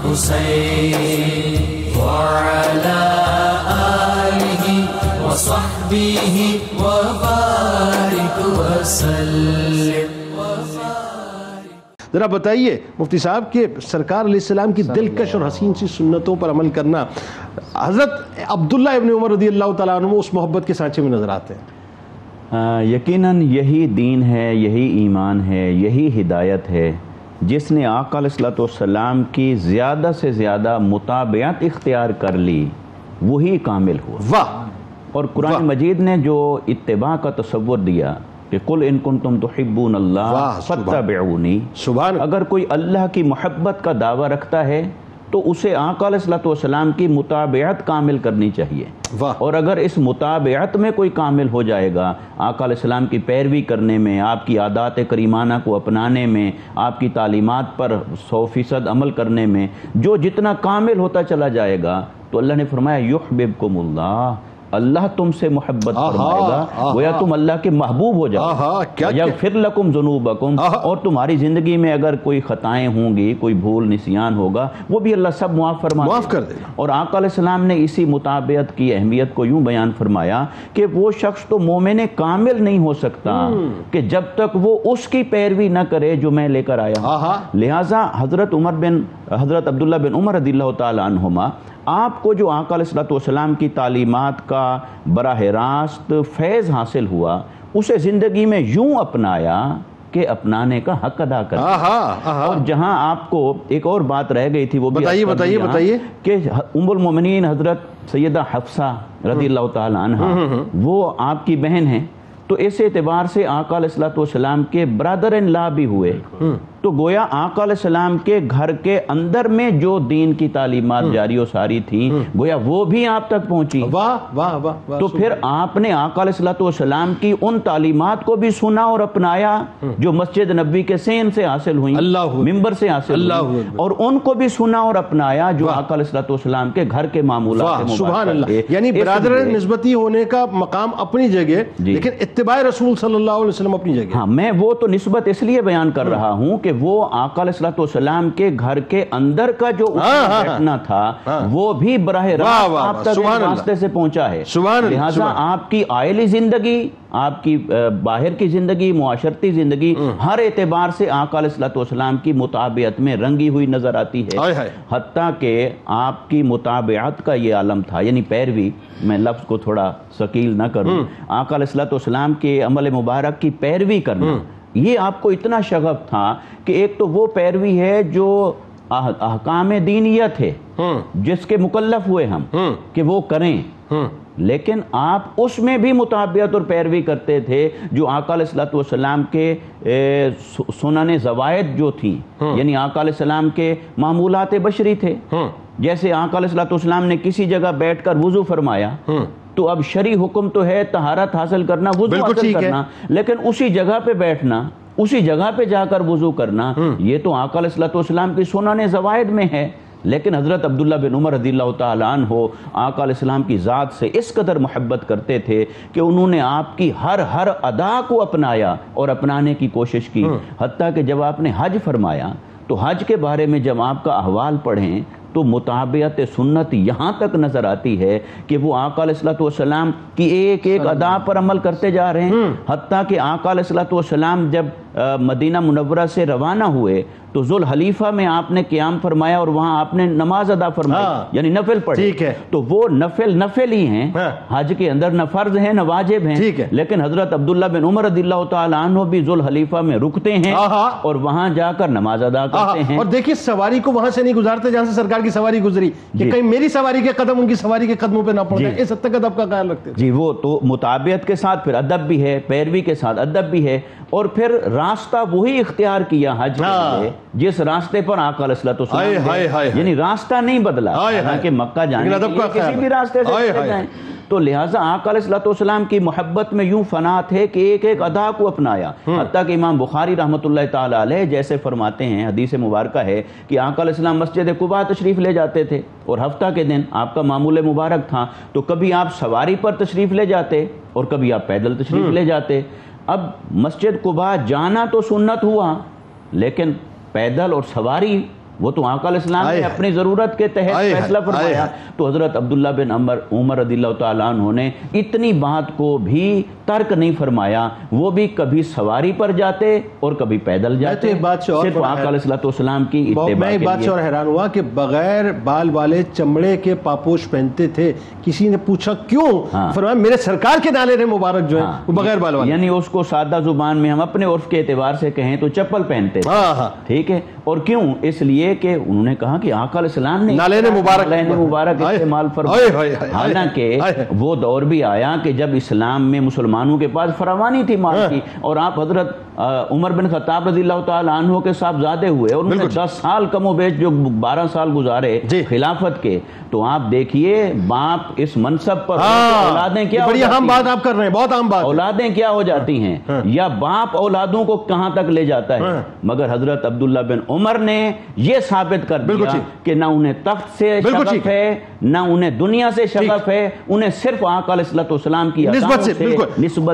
حسين وعلى آله وصحبه وبارك وسلم. ذرا بتائیے مفتی صاحب کہ سرکار علیہ السلام کی دلکش اور حسین سی سنتوں پر عمل کرنا حضرت عبداللہ ابن عمر رضی اللہ تعالیٰ عنہ اس محبت کے سانچے میں نظر آتے ہیں. یقیناً یہی دین ہے, یہی ایمان ہے, یہی ہدایت ہے جس نے آقا علیہ الصلوۃ والسلام کی زیادہ سے زیادہ متابعت اختیار کر لی وہی کامل ہوا. واہ. اور قرآن مجید نے جو اتباع کا تصور دیا کہ قل ان کنتم تحبون اللہ فاتبعونی, اگر کوئی اللہ کی محبت کا دعویٰ رکھتا ہے تو اسے آقا علیہ الصلوۃ والسلام کی متابعت کامل کرنی چاہیے. اور اگر اس متابعت میں کوئی کامل ہو جائے گا, آقا علیہ السلام کی پیروی کرنے میں, آپ کی عادات کریمانہ کو اپنانے میں, آپ کی تعلیمات پر 100% عمل کرنے میں, جو جتنا کامل ہوتا چلا جائے گا تو اللہ نے فرمایا یحببکم اللہ, اللہ تم سے محبت فرمائے گا, گویا تم اللہ کے محبوب ہو جاؤ. یغفر لکم ذنوبکم, اور تمہاری زندگی میں اگر کوئی خطائیں ہوں گی, کوئی بھول نسیان ہوگا, وہ بھی اللہ سب معاف کر دے گا. اور آقا علیہ السلام نے اسی متابعت کی اہمیت کو یوں بیان فرمایا کہ وہ شخص تو مومن کامل نہیں ہو سکتا کہ جب تک وہ اس کی پیروی نہ کرے جو میں لے کر آیا. لہٰذا حضرت عبداللہ بن عمر رضی اللہ تعالیٰ عنہما آپ کو جو آقا علیہ الصلوۃ والسلام کی تعلیمات کا براہ راست فیض حاصل ہوا, اسے زندگی میں یوں اپنایا کہ اپنانے کا حق ادا کر. اور جہاں آپ کو ایک اور بات رہ گئی تھی وہ بھی بتائیے کہ ام المومنین حضرت سیدہ حفصہ رضی اللہ تعالی عنہ وہ آپ کی بہن ہیں, تو اس اعتبار سے آقا علیہ الصلوۃ والسلام کے برادر ان لا بھی ہوئے. تو گویا آقا علیہ السلام کے گھر کے اندر میں جو دین کی تعلیمات جاری و ساری تھی گویا وہ بھی آپ تک پہنچی. تو پھر آپ نے آقا علیہ الصلوۃ والسلام کی ان تعلیمات کو بھی سنا اور اپنایا جو مسجد نبوی کے سین سے حاصل ہوئی, ممبر سے حاصل ہوئی, اور ان کو بھی سنا اور اپنایا جو آقا علیہ الصلوۃ والسلام کے گھر کے معمولات. سبحان اللہ. یعنی برادر نسبتی ہونے کا مقام اپنی جگہ, لیکن اتباع رسول صلی اللہ علیہ وسلم اپنی جگہ. ہاں, میں وہ تو نسبت اس لیے بیان کر رہا ہوں کہ وہ آقا علیہ الصلوۃ والسلام کے گھر کے اندر کا جو بیٹھنا تھا وہ بھی براہ راست آپ تک راستے سے پہنچا ہے. لہٰذا آپ کی عائلی زندگی, آپ کی باہر کی زندگی, معاشرتی زندگی ہر اعتبار سے آقا علیہ الصلوۃ والسلام کی متابعت میں رنگی ہوئی نظر آتی ہے. حتیٰ کہ آپ کی متابعت کا یہ عالم تھا, یعنی پیروی, میں لفظ کو تھوڑا ثقیل نہ کروں, آقا علیہ الصلوۃ والسلام کے عمل مبارک کی پیروی کرنا یہ آپ کو اتنا شغف تھا کہ ایک تو وہ پیروی ہے جو احکام دینیت ہے جس کے مکلف ہوئے ہم کہ وہ کریں، لیکن آپ اس میں بھی مطابقت اور پیروی کرتے تھے جو آقا علیہ الصلوۃ والسلام کے سنن زوائد جو تھیں، یعنی آقا علیہ السلام کے معمولات بشری تھے. جیسے آقا علیہ الصلوۃ والسلام نے کسی جگہ بیٹھ کر وضو فرمایا تو اب شرعی حکم تو ہے طہارت حاصل کرنا، وضو حاصل کرنا، لیکن اسی جگہ پہ بیٹھنا، اسی جگہ پہ جا کر وضو کرنا، یہ تو آقا علیہ الصلوۃ والسلام کی سنن زوائد میں ہے. لیکن حضرت عبداللہ بن عمر رضی اللہ تعالیٰ عنہ آقا علیہ السلام کی ذات سے اس قدر محبت کرتے تھے کہ انہوں نے آپ کی ہر ادا کو اپنایا اور اپنانے کی کوشش کی. حتیٰ کہ جب آپ نے حج فرمایا تو حج کے بارے میں جب آپ کا احوال پڑھیں تو مطابقت سنت یہاں تک نظر آتی ہے کہ وہ آقا علیہ الصلوۃ والسلام کی ایک ادا پر عمل کرتے جا رہے ہیں. حتیٰ کہ آقا علیہ الصلوۃ والسلام جب مدینہ منورہ سے روانہ ہوئے تو ذوالحلیفہ میں آپ نے قیام فرمایا اور وہاں آپ نے نماز ادا فرمائی، یعنی نفل پڑھے. تو وہ نفل ہی ہیں، حج کے اندر نہ فرض ہیں نہ واجب ہیں. لیکن حضرت عبداللہ بن عمر رضی اللہ تعالیٰ عنہ بھی ذوالحلیفہ میں رکتے ہیں اور وہاں جا کر نماز ادا کرتے ہیں. اور دیکھیے سواری کو وہاں سے نہیں گزارتے جہاں سے سرکار کی سواری گزری، کہ کہیں میری سواری کے قدم ان کی سواری کے قدموں پہ نہ پڑ جائے، اس حد تک ادب کا خیال رکھتے ہیں. جی وہ تو مطابقت کے ساتھ پھر ادب بھی ہے، پیروی کے ساتھ ادب بھی ہے. اور پھر راستہ وہی اختیار کیا حج کے لیے جس راستے پر آقا علیہ الصلوۃ والسلام، یعنی راستہ نہیں بدلا، حالانکہ مکہ جانے کے لیے کسی بھی راستے سے جائیں. تو لہٰذا آقا علیہ الصلوۃ والسلام کی محبت میں یوں فنا تھے کہ ایک ادا کو اپنایا. حتیٰ کہ امام بخاری رحمۃ اللہ تعالیٰ علیہ جیسے فرماتے ہیں، حدیث مبارکہ ہے کہ آقا علیہ السلام مسجد قباء تشریف لے جاتے تھے اور ہفتہ کے دن آپ کا معمول مبارک تھا تو کبھی آپ سواری پر تشریف لے جاتے اور کبھی آپ پیدل تشریف لے جاتے. اب مسجد قباء جانا تو سنت ہوا، لیکن پیدل اور سواری وہ تو آقا علیہ السلام نے اپنی ضرورت کے تحت فیصلہ فرمایا. تو حضرت عبداللہ بن عمر رضی اللہ تعالیٰ عنہ نے اتنی بات کو بھی ترک نہیں فرمایا، وہ بھی کبھی سواری پر جاتے اور کبھی پیدل جاتے، صرف آقا علیہ السلام کی اتباع کے لیے. میں ایک بات سے اور حیران ہوا کہ بغیر بال والے چمڑے کے پاپوش پہنتے تھے. کسی نے پوچھا کیوں؟ فرمایا میرے سرکار کے نالے مبارک جو ہیں وہ بغیر بال والے، یعنی اس کو سادہ زبان میں ہم اپنے عرف کے اعتبار سے کہیں تو چپل پہنتے تھے. ٹھیک ہے. اور کیوں؟ اس لیے کہ انہوں نے کہا کہ آقا علیہ السلام نے نالین مبارک استعمال فرمایا. حالانکہ وہ دور بھی آیا کہ جب اسلام میں مسلمانوں کے پاس فراوانی تھی مال کی، اور آپ حضرت عمر بن خطاب رضی اللہ تعالیٰ عنہ کے صاحبزادے ہوئے اور انہوں نے 10 سال کم و بیش جو 12 سال گزارے خلافت کے. تو آپ دیکھیے باپ اس منصب پر اولادیں کیا بڑی اہم بات آپ کر رہے ہیں، بہت اہم بات، اولادیں کیا ہو جاتی ہیں یا باپ اولادوں کو کہاں تک لے جاتا ہے. مگر حضرت عبداللہ بن عمر نے یہ ثابت کر دیا کہ نہ انہیں تخت سے شغف ہے نہ انہیں دنیا سے شغف ہے، انہیں صرف آقا علیہ الصلوۃ والسلام کی نسبت سے.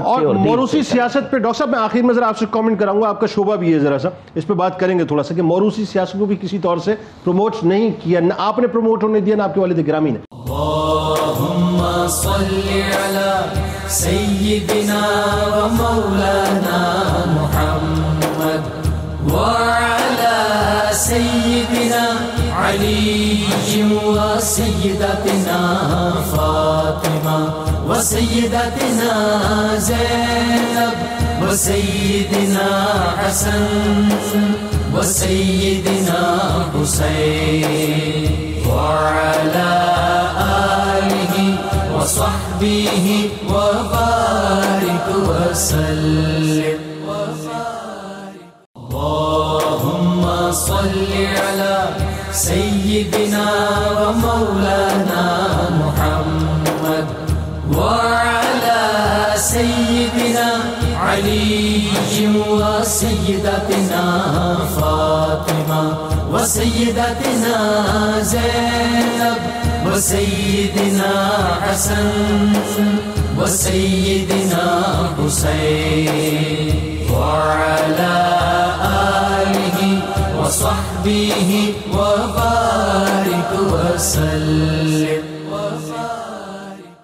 اور موروثی سیاست پہ ڈاکٹر صاحب میں آخر میں ذرا آپ سے کامنٹ کراؤں گا، آپ کا شعبہ بھی ہے، ذرا سا اس پہ بات کریں گے تھوڑا سا کہ موروثی سیاست کو بھی کسی طور سے پروموٹ نہیں کیا، نہ آپ نے پروموٹ ہونے دیا نہ آپ کے والد گرامی نے. اللہم صلی علی سیدنا و مولانا محمد وعلی سیدنا علی و سیدتنا فاطمہ و سیدتنا زینب و سیدنا حسن و سیدنا حسین وعلى آله وصحبه وبارك وسلم. اللهم صل على سيدنا ومولانا محمد وعلى سيدنا علي وسيدتنا فاطمة وسيدتنا زينب وسيدنا حسن وسيدنا حسين وعلى آله وصحبه وبارك وسلم.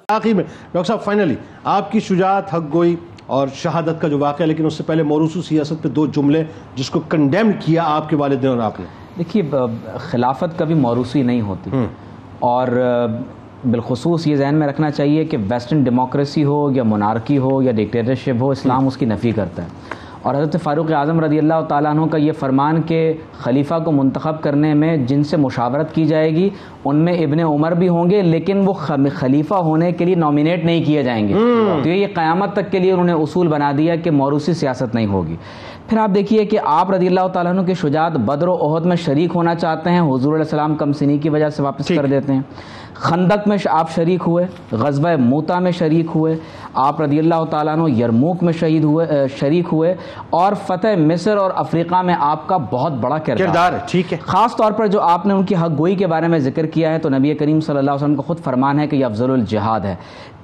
آخر میں ڈاکٹر صاحب فائنلی آپ کی شجاعت، حق گوئی اور شہادت کا جو واقعہ، لیکن اس سے پہلے موروثی سیاست پہ 2 جملے جس کو کنڈیم کیا آپ کے والدین اور آپ نے. دیکھیے خلافت کبھی موروثی نہیں ہوتی، اور بالخصوص یہ ذہن میں رکھنا چاہیے کہ ویسٹرن ڈیموکریسی ہو یا مونارکی ہو یا ڈکٹیٹرشپ ہو، اسلام اس کی نفی کرتا ہے. اور حضرت فاروق اعظم رضی اللہ تعالیٰ عنہ کا یہ فرمان کہ خلیفہ کو منتخب کرنے میں جن سے مشاورت کی جائے گی ان میں ابن عمر بھی ہوں گے، لیکن وہ خلیفہ ہونے کے لیے نامینیٹ نہیں کیے جائیں گے. تو یہ قیامت تک کے لیے انہوں نے اصول بنا دیا کہ موروثی سیاست نہیں ہوگی. پھر آپ دیکھیے کہ آپ رضی اللہ تعالیٰ عنہ کی شجاعت بدر و احد میں شریک ہونا چاہتے ہیں، حضور علیہ السلام کم سنی کی وجہ سے واپس کر دیتے ہیں. خندق میں آپ شریک ہوئے، غزوہ موتا میں شریک ہوئے، آپ رضی اللہ تعالیٰ عنہ یرموک میں شریک ہوئے، اور فتح مصر اور افریقہ میں آپ کا بہت بڑا کردار ہے. ٹھیک ہے. خاص طور پر جو آپ نے ان کی حق گوئی کے بارے میں ذکر کیا ہے تو نبی کریم صلی اللہ علیہ وسلم کا خود فرمان ہے کہ یہ افضل الجہاد ہے.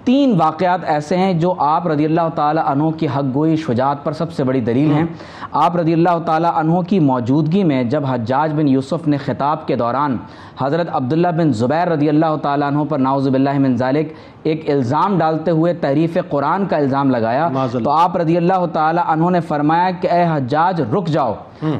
3 واقعات ایسے ہیں جو آپ رضی اللہ تعالیٰ عنہ کی حق گوئی شجاعت پر سب سے بڑی دلیل ہیں. آپ رضی اللہ تعالیٰ عنہ کی موجودگی میں جب حجاج بن یوسف نے خطاب کے دوران حضرت عبداللہ بن زبیر رضی اللہ تعالیٰ عنہ پر نعوذ باللہ من ذالک ایک الزام ڈالتے ہوئے تحریف قرآن کا الزام لگایا تو آپ رضی اللہ تعالیٰ عنہ نے فرمایا کہ اے حجاج رک جاؤ.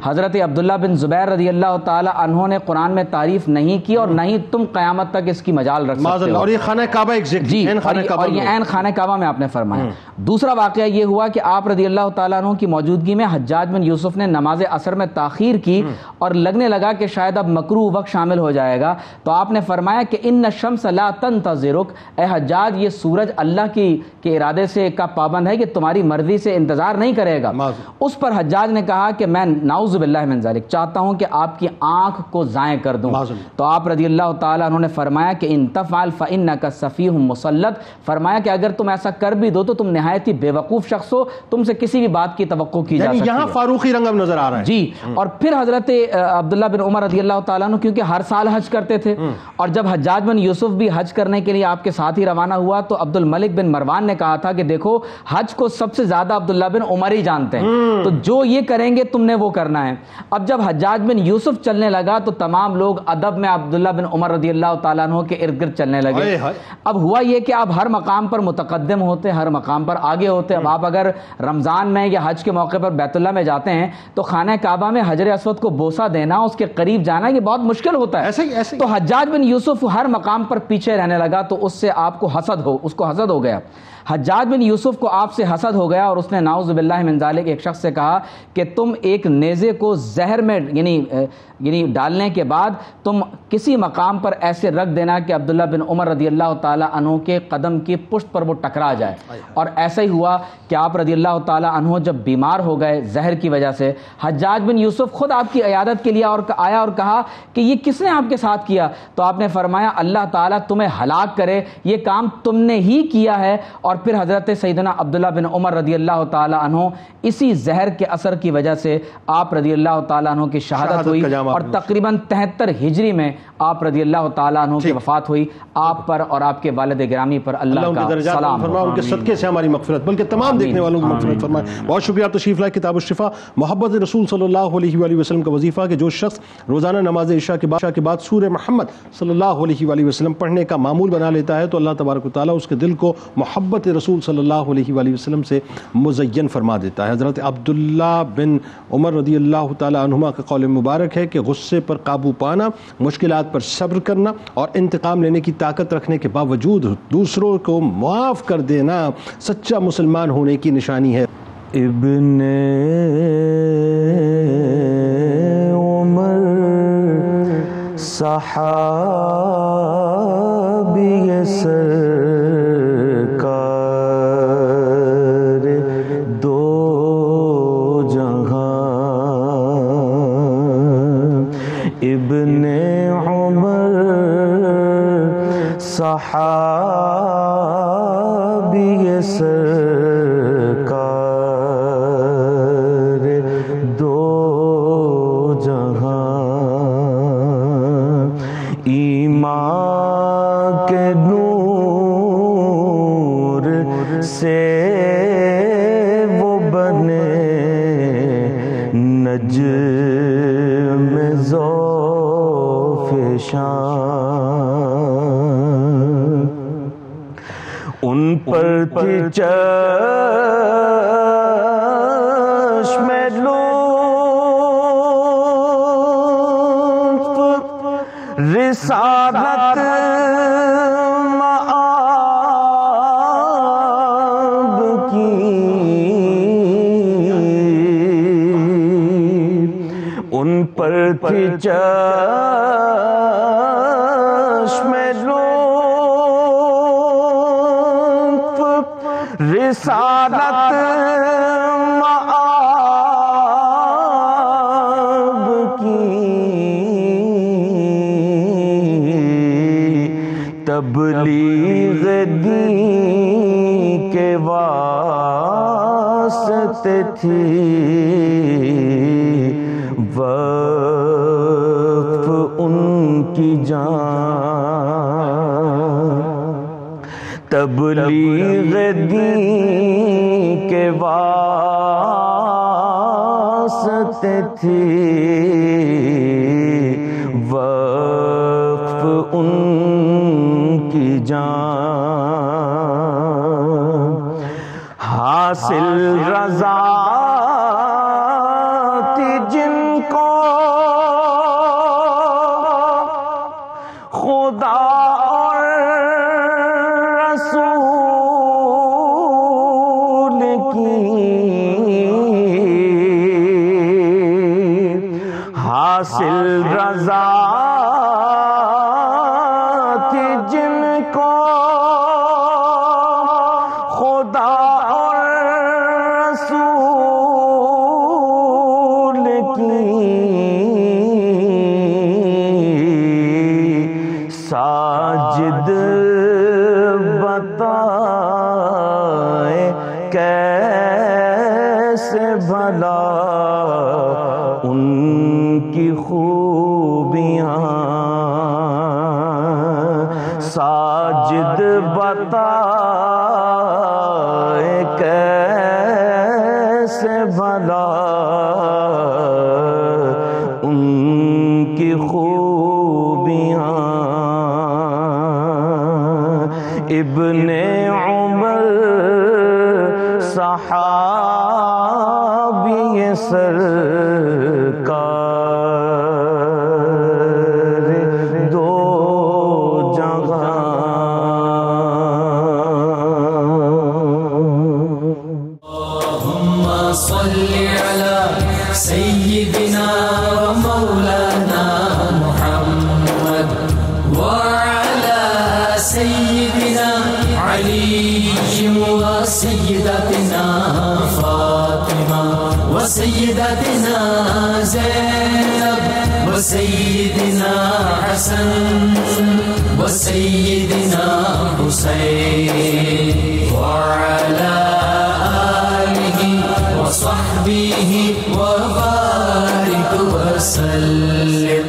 حضرت عبداللہ بن زبیر رضی اللہ تعالیٰ عنہ نے قرآن میں تعریف نہیں کی اور نہ ہی تم قیامت تک اس کی مجال رکھ سکتے ہو. اور یہ خانہ کعبہ جی اور یہ عین خانہ کعبہ میں آپ نے فرمایا. دوسرا واقعہ یہ ہوا کہ آپ رضی اللہ تعالیٰ عنہ کی موجودگی میں حجاج بن یوسف نے نماز عصر میں تاخیر کی اور لگنے لگا کہ شاید اب مکروہ وقت شامل ہو جائے گا تو آپ نے فرمایا کہ ان الشمس لا تنتظرک، اے حجاج یہ سورج اللہ کے ارادے سے کا پابند ہے کہ تمہاری مرضی سے انتظار نہیں کرے گا. اس پر حجاج نے کہا کہ میں نعوذ باللہ من ذالک چاہتا ہوں کہ آپ کی آنکھ کو ضائع کر دوں. تو آپ رضی اللہ تعالیٰ عنہ نے فرمایا کہ ان تفعل فانک سفیہ مسلط، فرمایا کہ اگر تم ایسا کر بھی دو تو تم نہایت ہی بے وقوف شخص ہو، تم سے کسی بھی بات کی توقع کی جا سکتی ہے. یہاں فاروقی رنگ اب نظر آ رہا ہے. جی اور پھر حضرت عبداللہ بن عمر رضی اللہ تعالیٰ عنہ کیونکہ ہر سال حج کرتے تھے اور جب حجاج بن یوسف بھی حج کرنے کے لیے آپ کے ساتھ ہی روانہ ہوا تو عبد الملک بن مروان نے کہا تھا کہ دیکھو حج کو سب سے زیادہ عبداللہ بن عمر ہی جانتے ہیں، تو جو یہ کریں گے تم نے وہ کرنا ہے. اب جب حجاج بن یوسف چلنے لگا تو تمام لوگ ادب میں عبداللہ بن عمر رضی اللہ تعالیٰ عنہ کے ارد گرد چلنے لگے. اب ہوا یہ کہ آپ ہر مقام پر متقدم ہوتے، ہر مقام پر آگے ہوتے. اب آپ اگر رمضان میں یا حج کے موقع پر بیت اللہ میں جاتے ہیں تو خانہ کعبہ میں حجر اسود کو بوسہ دینا، اس کے قریب جانا یہ بہت مشکل ہوتا ہے. تو حجاج بن یوسف ہر مقام پر پیچھے رہنے لگا تو اس سے آپ کو حسد ہو گیا. حجاج بن یوسف کو آپ سے حسد ہو گیا اور اس نے نعوذ باللہ من ذالک ایک شخص سے کہا کہ تم ایک نیزے کو زہر میں یعنی ڈالنے کے بعد تم کسی مقام پر ایسے رکھ دینا کہ عبداللہ بن عمر رضی اللہ تعالیٰ عنہ کے قدم کی پشت پر وہ ٹکرا جائے. اور ایسا ہی ہوا کہ آپ رضی اللہ تعالیٰ عنہ جب بیمار ہو گئے زہر کی وجہ سے، حجاج بن یوسف خود آپ کی عیادت کے لیے آیا اور کہا کہ یہ کس نے آپ کے ساتھ کیا؟ تو آپ نے فرمایا اللہ تعالیٰ تمہیں ہلاک کرے، یہ کام تم نے ہی کیا ہے. اور پھر حضرت سیدنا عبداللہ بن عمر رضی اللہ تعالیٰ عنہ اسی زہر کے اثر کی وجہ سے آپ رضی اللہ تعالیٰ عنہ کی شہادت ہوئی اور تقریباً 73 ہجری میں آپ رضی اللہ تعالیٰ عنہ کی وفات ہوئی. آپ پر اور آپ کے والد گرامی پر اللہ کا سلام فرمائے، ان کے صدقے سے ہماری مغفرت بلکہ تمام دیکھنے والوں کی مغفرت فرمائے. بہت شکریہ. تشریف لائے کتاب الشفا محبت رسول صلی اللہ علیہ وآلہ وسلم کا وظیفہ کہ جو شخص روزانہ نماز عشاء کے بعد سورہ محمد صلی اللہ علیہ وآلہ وسلم پڑھنے کا معمول بنا لیتا ہے تو اللہ تبارک و تعالیٰ اس کے دل کو محبت رسول صلی اللہ علیہ وآلہ وسلم سے مزین فرما دیتا ہے. حضرت عبداللہ بن عمر رضی اللہ تعالیٰ عنہما کا قول مبارک ہے کہ غصے پر قابو پانا، مشکلات پر صبر کرنا اور انتقام لینے کی طاقت رکھنے کے باوجود دوسروں کو معاف کر دینا سچا مسلمان ہونے کی نشانی ہے. ابن عمر صحابی سرکار دو جہاں، ابن عمر صحابی سرکار دو جہاں، ایمان کے نور سے وہ بنے نجم ذوف شان، ان پر تھی چشم لطف رسالت مآب کی، ان پر تھی چشم لطف رسالت مآب کی، تبلیغ دین کے واسطے تھی، وقف ان کی جان، تبلیغ دین کے واسطے تھی، وقف ان کی جان، حاصل رضا تھی جن کو خدا اور رسول کی، حاصل رضا تھی جن کو خدا اور رسول کی، ساجد بتائے کیسے بھلا ان کی خوبیاں، ساجد بتائے کیسے بھلا ان کی خوبیاں، ابن عمر صحابی سرکار دو جہاں، اللہم صلی علی سیدنا و مولانا محمد وعلی سیدنا علی و سیدتنا فاطمہ و سیدتنا زینب و سیدنا حسن و سیدنا حسین وعلی آلہ و صحبہ وبارک وسلم.